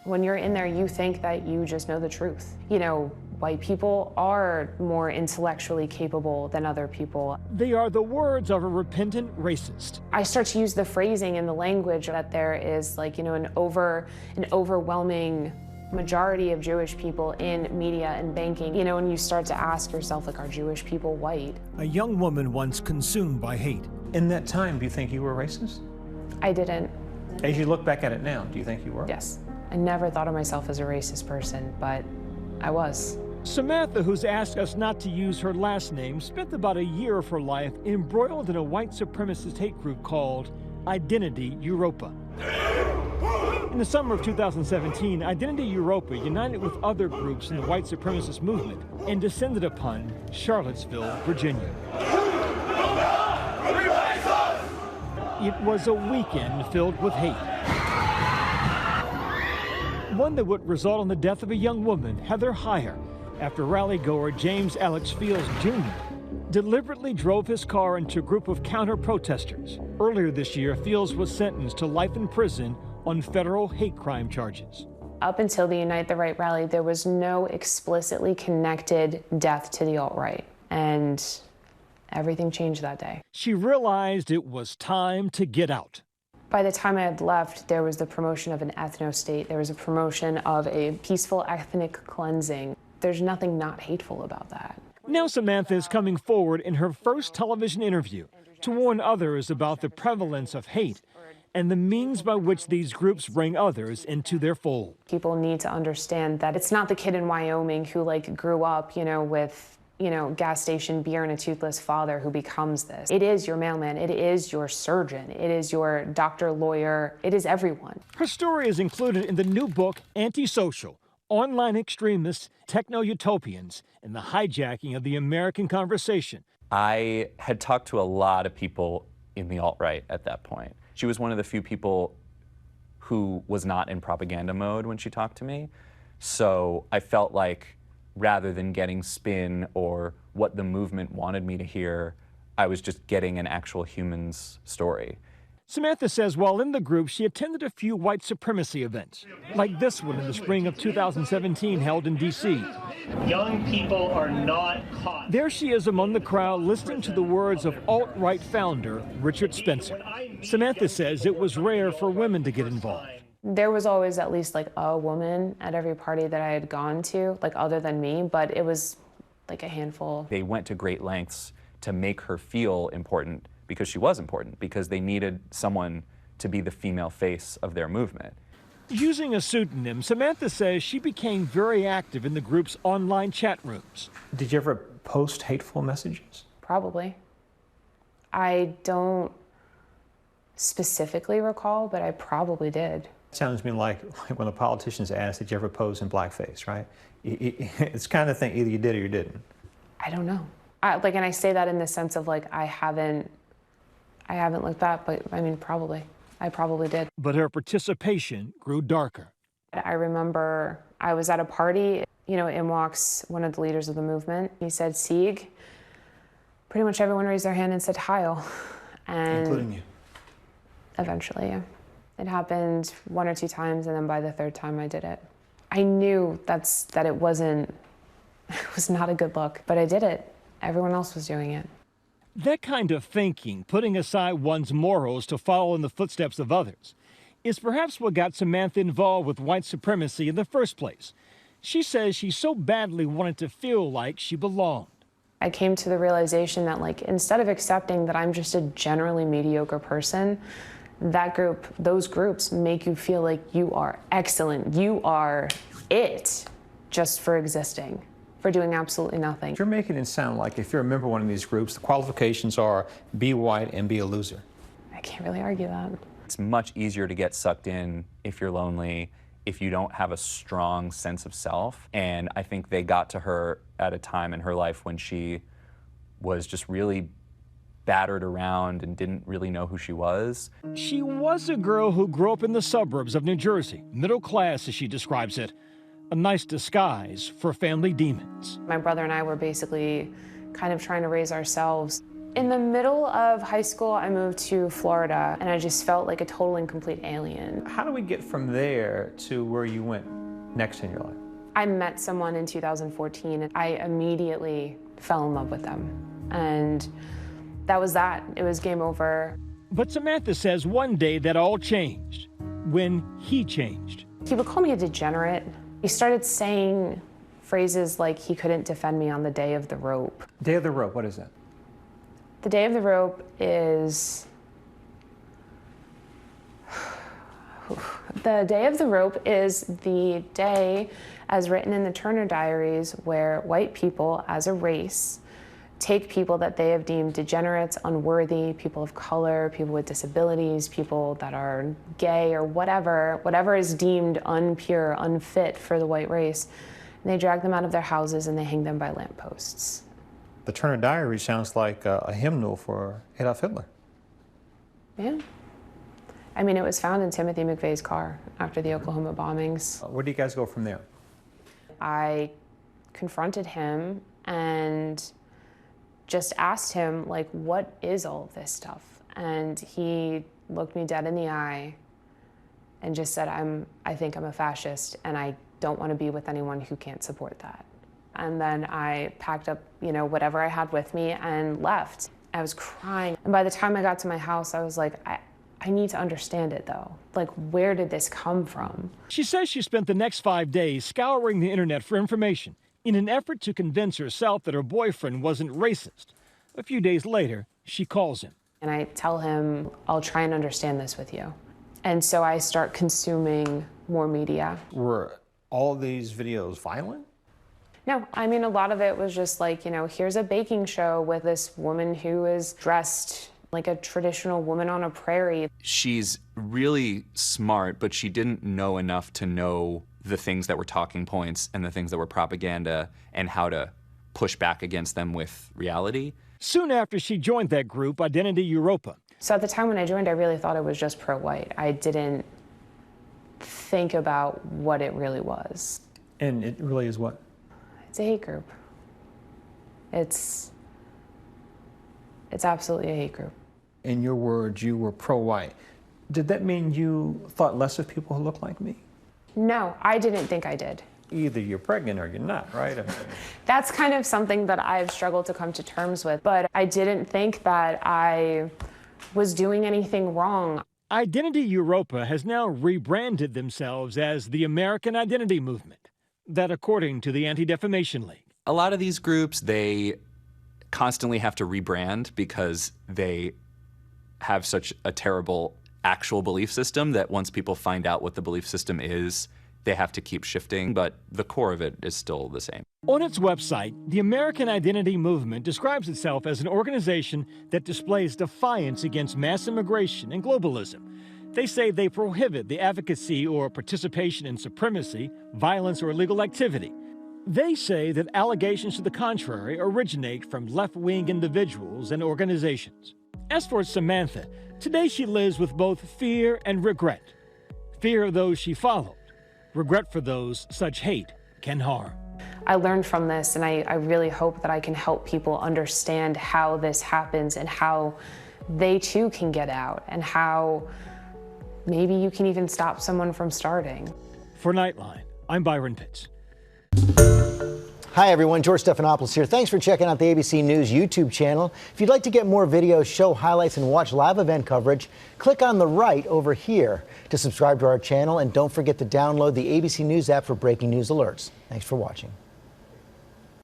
When you're in there, you think that you just know the truth. You know, white people are more intellectually capable than other people. They are the words of a repentant racist. I start to use the phrasing and the language that there is like, you know, an overwhelming majority of Jewish people in media and banking. You know, and you start to ask yourself, like, are Jewish people white? A young woman once consumed by hate. In that time, do you think you were racist? I didn't. As you look back at it now, do you think you were? Yes. I never thought of myself as a racist person, but I was. Samantha, who's asked us not to use her last name, spent about a year of her life embroiled in a white supremacist hate group called Identity Evropa. In the summer of 2017, Identity Evropa united with other groups in the white supremacist movement and descended upon Charlottesville, Virginia. It was a weekend filled with hate. One that would result in the death of a young woman, Heather Heyer, after rally-goer James Alex Fields Jr. deliberately drove his car into a group of counter-protesters. Earlier this year, Fields was sentenced to life in prison on federal hate crime charges. Up until the Unite the Right rally, there was no explicitly connected death to the alt-right, and everything changed that day. She realized it was time to get out. By the time I had left, there was the promotion of an ethno-state. There was a promotion of a peaceful ethnic cleansing. There's nothing not hateful about that. Now Samantha is coming forward in her first television interview to warn others about the prevalence of hate and the means by which these groups bring others into their fold. People need to understand that it's not the kid in Wyoming who like grew up, you know, with, you know, gas station beer and a toothless father who becomes this. It is your mailman, it is your surgeon, it is your doctor, lawyer, it is everyone. Her story is included in the new book, Antisocial: Online Extremists, Techno-Utopians, and the Hijacking of the American Conversation. I had talked to a lot of people in the alt-right at that point. She was one of the few people who was not in propaganda mode when she talked to me. So I felt like rather than getting spin or what the movement wanted me to hear, I was just getting an actual human's story. Samantha says while in the group, she attended a few white supremacy events, like this one in the spring of 2017 held in D.C. Young people are not caught. There she is among the crowd listening to the words of alt-right founder Richard Spencer. Samantha says it was rare for women to get involved. There was always at least like a woman at every party that I had gone to, like other than me, but it was like a handful. They went to great lengths to make her feel important because she was important, because they needed someone to be the female face of their movement. Using a pseudonym, Samantha says she became very active in the group's online chat rooms. Did you ever post hateful messages? Probably. I don't specifically recall, but I probably did. It sounds to me like when the politicians ask, did you ever pose in blackface, right? It's kind of thing either you did or you didn't. I don't know. And I say that in the sense of like, I haven't looked back, but I mean, probably. I probably did. But her participation grew darker. I remember I was at a party, you know, in walks one of the leaders of the movement. He said, Sieg. Pretty much everyone raised their hand and said, Heil. And including you? Eventually, yeah. It happened one or two times, and then by the third time I did it. I knew that it was not a good look, but I did it. Everyone else was doing it. That kind of thinking, putting aside one's morals to follow in the footsteps of others, is perhaps what got Samantha involved with white supremacy in the first place. She says she so badly wanted to feel like she belonged. I came to the realization that, like, instead of accepting that I'm just a generally mediocre person, those groups make you feel like you are excellent. You are it just for existing, for doing absolutely nothing. You're making it sound like if you're a member of one of these groups, the qualifications are be white and be a loser. I can't really argue that. It's much easier to get sucked in if you're lonely, if you don't have a strong sense of self. And I think they got to her at a time in her life when she was just really battered around and didn't really know who she was. She was a girl who grew up in the suburbs of New Jersey, middle class as she describes it, a nice disguise for family demons. My brother and I were basically kind of trying to raise ourselves. In the middle of high school, I moved to Florida, and I just felt like a total and complete alien. How do we get from there to where you went next in your life? I met someone in 2014, and I immediately fell in love with them. And that was that. It was game over. But Samantha says one day that all changed, when he changed. He would call me a degenerate. He started saying phrases like he couldn't defend me on the day of the rope. Day of the rope, what is that? The day of the rope is... The day of the rope is the day, as written in the Turner Diaries, where white people as a race take people that they have deemed degenerates, unworthy, people of color, people with disabilities, people that are gay or whatever is deemed unpure, unfit for the white race, and they drag them out of their houses and they hang them by lampposts. The Turner Diary sounds like a hymnal for Adolf Hitler. Yeah. I mean, it was found in Timothy McVeigh's car after the Oklahoma bombings. Where do you guys go from there? I confronted him and just asked him, like, what is all of this stuff? And he looked me dead in the eye and just said, I think I'm a fascist, and I don't want to be with anyone who can't support that. And then I packed up, whatever I had with me and left. I was crying. And by the time I got to my house, I was like, I need to understand it, though. Like, where did this come from? She says she spent the next 5 days scouring the internet for information in an effort to convince herself that her boyfriend wasn't racist. A few days later, she calls him. And I tell him, I'll try and understand this with you. And so I start consuming more media. Were all these videos violent? No, I mean, a lot of it was just like, here's a baking show with this woman who is dressed like a traditional woman on a prairie. She's really smart, but she didn't know enough to know the things that were talking points and the things that were propaganda and how to push back against them with reality. Soon after she joined that group, Identity Europa. So at the time when I joined, I really thought it was just pro-white. I didn't think about what it really was. And it really is what? It's a hate group. It's absolutely a hate group. In your words, you were pro-white. Did that mean you thought less of people who look like me? No, I didn't think I did. Either you're pregnant or you're not, right? That's kind of something that I've struggled to come to terms with, but I didn't think that I was doing anything wrong. Identity Europa has now rebranded themselves as the American Identity Movement. That according to the Anti-Defamation League. A lot of these groups, they constantly have to rebrand because they have such a terrible actual belief system that once people find out what the belief system is, they have to keep shifting, but the core of it is still the same. On its website, the American Identity Movement describes itself as an organization that displays defiance against mass immigration and globalism. They say they prohibit the advocacy or participation in supremacy, violence, or illegal activity. They say that allegations to the contrary originate from left-wing individuals and organizations. As for Samantha, today she lives with both fear and regret. Fear of those she followed, regret for those such hate can harm. I learned from this, and I really hope that I can help people understand how this happens and how they too can get out, and how maybe you can even stop someone from starting. For Nightline, I'm Byron Pitts. Hi everyone, George Stephanopoulos here. Thanks for checking out the ABC News YouTube channel. If you'd like to get more videos, show highlights, and watch live event coverage, click on the right over here to subscribe to our channel, and don't forget to download the ABC News app for breaking news alerts. Thanks for watching.